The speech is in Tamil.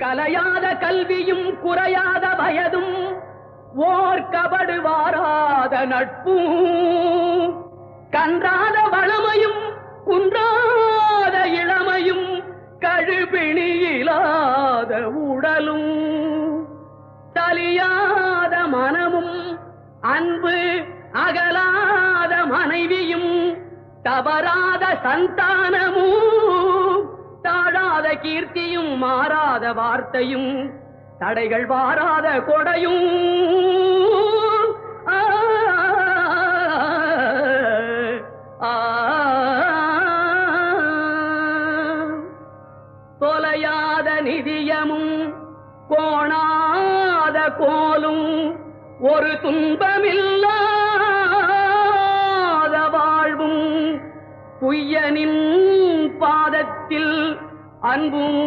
கலையாத கல்வியும் குறையாத வயதும் ஓர் கபடு வாராத நட்பும் கன்றாத வளமையும் குன்றாத இளமையும் கழுபிணியிலாத உடலும் தலியாத மனமும் அன்பு அகலாத மனைவியும் தவறாத சந்தானமும் தாழாத கீர்த்தியும் மாறாத வார்த்தையும் தடைகள் வாராத கொடையும் தொலையாத நிதியமும் கோணாத கோலும் ஒரு துன்பமில்லாத வாழ்வும் குய்யனின் பாதத்தில் அன்பும்